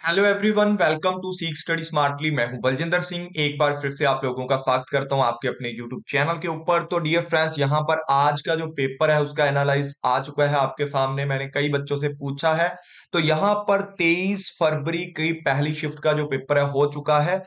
Hello everyone, welcome to सीख study smartly. मैं हूं बलजिंदर सिंह। एक बार फिर से आप लोगों का स्वागत करता हूं आपके अपने यूट्यूब चैनल के ऊपर। तो डियर फ्रेंड्स, यहां पर आज का जो पेपर है उसका एनालाइज आ चुका है आपके सामने। मैंने कई बच्चों से पूछा है, तो यहां पर 23 फरवरी की पहली शिफ्ट का जो पेपर है हो चुका है।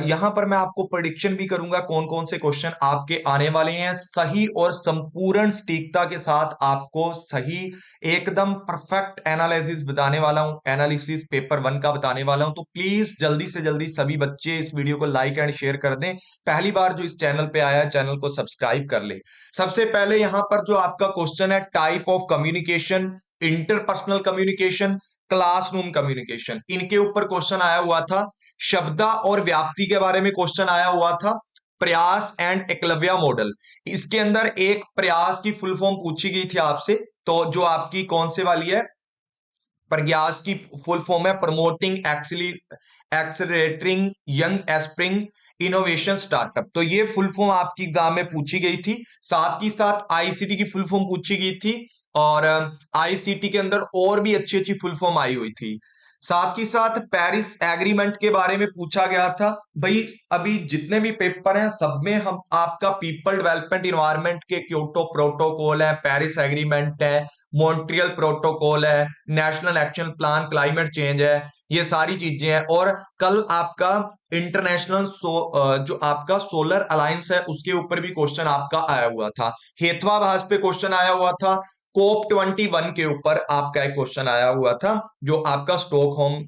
यहां पर मैं आपको प्रेडिक्शन भी करूंगा कौन कौन से क्वेश्चन आपके आने वाले हैं। सही और संपूर्ण सटीकता के साथ आपको सही एकदम परफेक्ट एनालिसिस बताने वाला हूं, एनालिसिस पेपर 1 का बताने वाला हूं। तो प्लीज जल्दी से जल्दी सभी बच्चे इस वीडियो को लाइक एंड शेयर कर दें। पहली बार जो इस चैनल पे आया है, चैनल को सब्सक्राइब कर ले। सबसे पहले यहां पर जो आपका क्वेश्चन है, type of communication, interpersonal communication, classroom communication, इनके ऊपर क्वेश्चन आया हुआ था। शब्दा और व्याप्ति के बारे में क्वेश्चन आया हुआ था। प्रयास एंड एकलव्य मॉडल, इसके अंदर एक प्रयास की फुल फॉर्म पूछी गई थी आपसे। तो जो आपकी कौन से वाली है, प्रयास की फुल फॉर्म है promoting accelerating young aspiring innovation startup. तो ये फुल फॉर्म आपकी एग्जाम में पूछी गई थी। साथ ही साथ आईसीटी की फुल फॉर्म पूछी गई थी, और आईसीटी के अंदर और भी अच्छी अच्छी फुल फॉर्म आई हुई थी। साथ ही साथ पेरिस एग्रीमेंट के बारे में पूछा गया था। भाई, अभी जितने भी पेपर हैं सब में हम आपका पीपल डेवलपमेंट इन्वायरमेंट के क्योटो प्रोटोकॉल है, पेरिस एग्रीमेंट है, मॉन्ट्रियल प्रोटोकॉल है, national action plan climate change है, ये सारी चीजें हैं। और कल आपका इंटरनेशनल जो आपका सोलर अलायंस है उसके ऊपर भी क्वेश्चन आपका आया हुआ था। हेत्वाभास पे क्वेश्चन आया हुआ था। कोप 21 के ऊपर आपका एक क्वेश्चन आया हुआ था, जो आपका स्टॉकहोम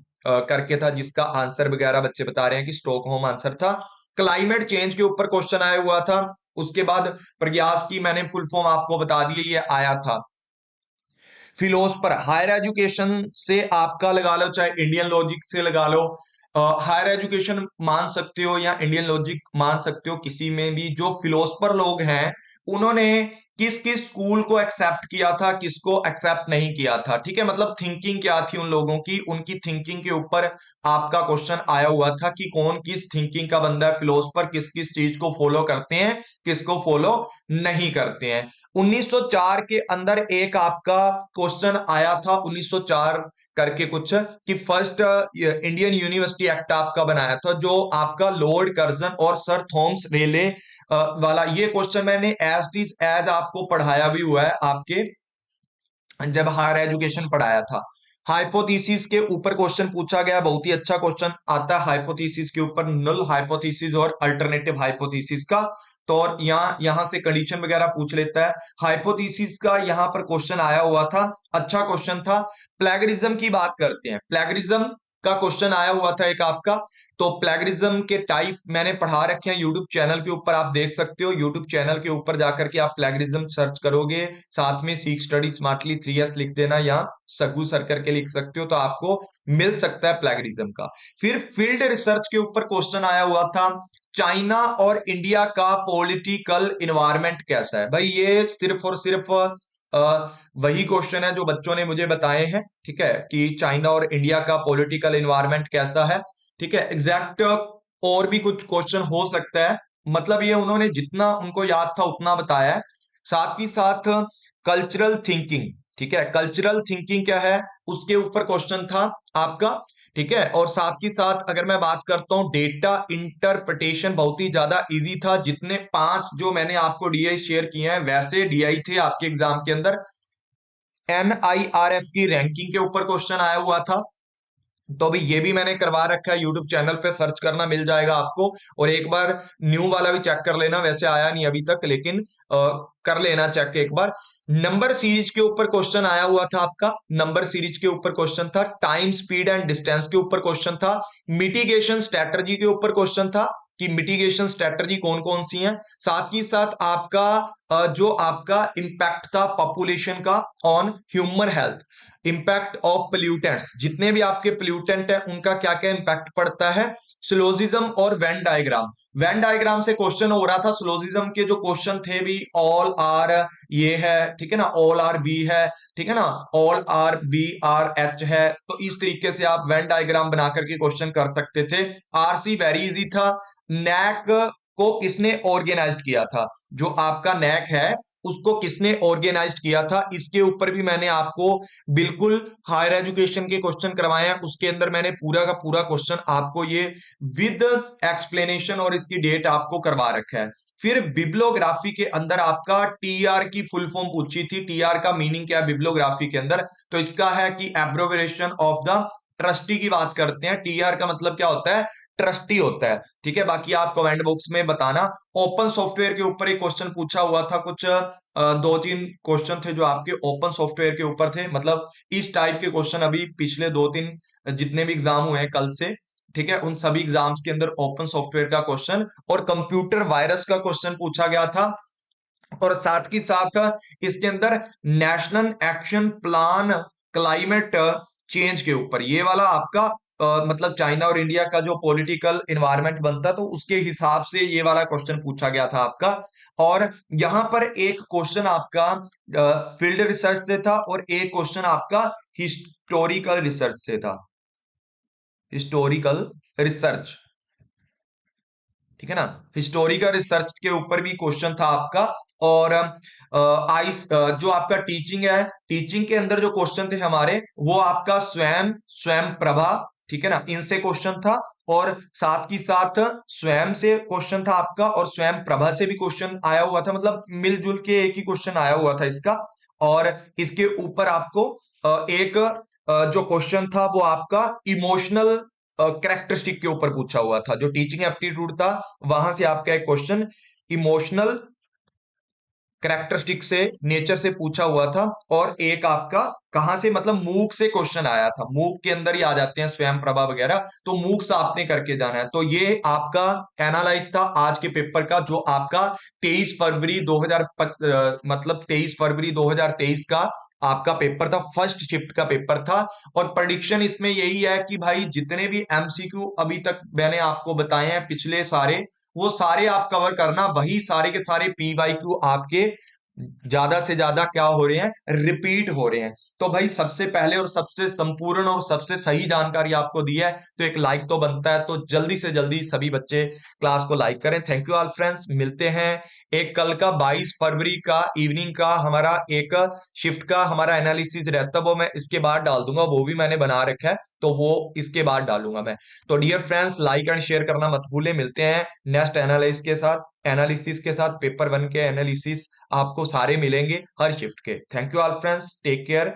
करके था, जिसका आंसर वगैरह बच्चे बता रहे हैं कि स्टॉकहोम आंसर था। क्लाइमेट चेंज के ऊपर क्वेश्चन आया हुआ था। उसके बाद प्रयास की मैंने फुल फॉर्म आपको बता दी है, ये आया था। फिलोसफर, हायर एजुकेशन से आपका लगा लो, चाहे इंडियन लॉजिक से लगा लो। हायर एजुकेशन मान सकते हो या इंडियन लॉजिक मान सकते हो, किसी में भी जो फिलोसफर लोग हैं उन्होंने किस किस स्कूल को एक्सेप्ट किया था, किसको एक्सेप्ट नहीं किया था। ठीक है, मतलब थिंकिंग क्या थी उन लोगों की, उनकी थिंकिंग के ऊपर आपका क्वेश्चन आया हुआ था कि कौन किस थिंकिंग का बंदा है, फिलोसफर किस किस चीज को फॉलो करते हैं, किसको फॉलो नहीं करते हैं। 1904 के अंदर एक आपका क्वेश्चन आया था, 1904 करके कुछ, कि फर्स्ट इंडियन यूनिवर्सिटी एक्ट आपका बनाया था, जो आपका लॉर्ड कर्जन और सर थॉमस रेले वाला। ये क्वेश्चन मैंने एज इट इज एज आपको पढ़ाया भी हुआ है आपके जब हायर एजुकेशन पढ़ाया था। हाइपोथेसिस के ऊपर क्वेश्चन पूछा गया, बहुत ही अच्छा क्वेश्चन आता है हाइपोथेसिस के ऊपर, नल हाइपोथेसिस और अल्टरनेटिव हाइपोथेसिस का। तो और यहाँ यहां से कंडीशन वगैरह पूछ लेता है। हाइपोथेसिस का यहां पर क्वेश्चन आया हुआ था, अच्छा क्वेश्चन था। प्लेगरिज्म की बात करते हैं, प्लेगरिज्म का क्वेश्चन आया हुआ था एक आपका। तो प्लेगरिज्म के टाइप मैंने पढ़ा रखे हैं यूट्यूब चैनल के ऊपर, आप देख सकते हो। यूट्यूब चैनल के ऊपर जाकर के आप प्लेगरिज्म सर्च करोगे, साथ में सीख स्टडी स्मार्टली 3S लिख देना, या सगू सर करके लिख सकते हो, तो आपको मिल सकता है प्लेगरिज्म का। फिर फील्ड रिसर्च के ऊपर क्वेश्चन आया हुआ था, चाइना और इंडिया का पॉलिटिकल इन्वायरमेंट कैसा है। भाई, ये सिर्फ और सिर्फ वही क्वेश्चन है जो बच्चों ने मुझे बताए हैं। ठीक है, कि चाइना और इंडिया का पॉलिटिकल इन्वायरमेंट कैसा है। ठीक है, एग्जैक्ट और भी कुछ क्वेश्चन हो सकता है, मतलब ये उन्होंने जितना उनको याद था उतना बताया है। साथ ही साथ कल्चरल थिंकिंग, ठीक है, कल्चरल थिंकिंग क्या है उसके ऊपर क्वेश्चन था आपका। ठीक है, और साथ ही साथ अगर मैं बात करता हूं डेटा इंटरप्रिटेशन, बहुत ही ज्यादा इजी था। जितने 5 जो मैंने आपको डीआई शेयर किए हैं वैसे डीआई थे आपके एग्जाम के अंदर। एनआईआरएफ की रैंकिंग के ऊपर क्वेश्चन आया हुआ था। तो अभी ये भी मैंने करवा रखा है, यूट्यूब चैनल पे सर्च करना मिल जाएगा आपको। और एक बार न्यू वाला भी चेक कर लेना, वैसे आया नहीं अभी तक, लेकिन कर लेना चेक एक बार। नंबर सीरीज के ऊपर क्वेश्चन आया हुआ था आपका, नंबर सीरीज के ऊपर क्वेश्चन था। टाइम स्पीड एंड डिस्टेंस के ऊपर क्वेश्चन था। मिटिगेशन स्ट्रेटजी के ऊपर क्वेश्चन था, कि मिटिगेशन स्ट्रेटजी कौन कौन सी हैं। साथ ही साथ आपका जो आपका इंपैक्ट था पॉपुलेशन का on human health, impact of pollutants, जितने भी आपके पोल्यूटेंट है उनका क्या क्या इंपैक्ट पड़ता है। सिलोजिज्म और वेन डायग्राम, वेन डायग्राम से क्वेश्चन हो रहा था। सिलोजिज्म के जो क्वेश्चन थे भी, ऑल आर ये है, ठीक है ना, ऑल आर बी है, ठीक है ना, all are B R H है। तो इस तरीके से आप वेन डायग्राम बना करके क्वेश्चन कर सकते थे। आरसी वेरी इजी था। नैक को किसने ऑर्गेनाइज किया था, जो आपका नैक है उसको किसने ऑर्गेनाइज किया था, इसके ऊपर भी मैंने आपको बिल्कुल हायर एजुकेशन के क्वेश्चन करवाए हैं। उसके अंदर मैंने पूरा का पूरा क्वेश्चन आपको ये विद एक्सप्लेनेशन और इसकी डेट आपको करवा रखा है। फिर बिब्लियोग्राफी के अंदर आपका टीआर की फुल फॉर्म पूछी थी। टीआर का मीनिंग क्या है बिब्लियोग्राफी के अंदर, तो इसका है कि एब्रोवेशन ऑफ द ट्रस्टी की बात करते हैं। टीआर का मतलब क्या होता है, ट्रस्टी होता है। ठीक है, बाकी आप कमेंट बॉक्स में बताना। ओपन सॉफ्टवेयर के ऊपर एक क्वेश्चन पूछा हुआ था, कुछ दो तीन क्वेश्चन थे जो आपके ओपन सॉफ्टवेयर के ऊपर थे, मतलब इस टाइप के क्वेश्चन अभी पिछले दो तीन जितने भी एग्जाम हुए हैं कल से, ठीक है, उन सभी एग्जाम्स के अंदर ओपन सॉफ्टवेयर का क्वेश्चन और कंप्यूटर वायरस का क्वेश्चन पूछा गया था। और साथ ही साथ इसके अंदर national action plan climate change के ऊपर, ये वाला आपका मतलब चाइना और इंडिया का जो पॉलिटिकल एनवायरनमेंट बनता है तो उसके हिसाब से ये वाला क्वेश्चन पूछा गया था आपका। और यहां पर एक क्वेश्चन आपका फील्ड रिसर्च से था और एक क्वेश्चन आपका हिस्टोरिकल रिसर्च से था, हिस्टोरिकल रिसर्च, ठीक है ना। हिस्टोरिकल रिसर्च के ऊपर भी क्वेश्चन था आपका। और जो आपका टीचिंग है, टीचिंग के अंदर जो क्वेश्चन थे हमारे वो आपका स्वयं, स्वयं प्रभा, ठीक है ना, इनसे क्वेश्चन था। और साथ ही साथ स्वयं से क्वेश्चन था आपका और स्वयं प्रभा से भी क्वेश्चन आया हुआ था, मतलब मिलजुल के एक ही क्वेश्चन आया हुआ था इसका। और इसके ऊपर आपको एक जो क्वेश्चन था वो आपका इमोशनल कैरेक्टरिस्टिक के ऊपर पूछा हुआ था। जो टीचिंग एप्टीट्यूड था वहां से आपका एक क्वेश्चन इमोशनल कैरेक्टरिस्टिक से, नेचर से पूछा हुआ था। और एक आपका कहां से, मतलब मूक से क्वेश्चन आया था, मूक के अंदर ही आ जाते हैं स्वयं प्रभा वगैरह, तो मूक से आपने करके जाना है। तो ये आपका एनालाइज था आज के पेपर का, जो आपका 23 फरवरी 2000 मतलब 23 फरवरी 2023 का आपका पेपर था, फर्स्ट शिफ्ट का पेपर था। और प्रेडिक्शन इसमें यही है कि भाई जितने भी एमसीक्यू अभी तक मैंने आपको बताए हैं पिछले सारे, वो सारे आप कवर करना, वही सारे के सारे पीवाईक्यू आपके ज्यादा से ज्यादा क्या हो रहे हैं, रिपीट हो रहे हैं। तो भाई सबसे पहले और सबसे संपूर्ण और सबसे सही जानकारी आपको दी है, तो एक लाइक तो बनता है। तो जल्दी से जल्दी सभी बच्चे क्लास को लाइक करें। थैंक यू ऑल फ्रेंड्स, मिलते हैं एक कल का 22 फरवरी का इवनिंग का हमारा एक शिफ्ट का हमारा एनालिसिस रहता है, वो मैं इसके बाद डाल दूंगा, वो भी मैंने बना रखा है तो वो इसके बाद डालूंगा मैं। तो dear friends, like and share करना मत भूलें। मिलते हैं नेक्स्ट एनालिसिस के साथ पेपर 1 के एनालिसिस आपको सारे मिलेंगे हर शिफ्ट के। Thank you all friends, take care.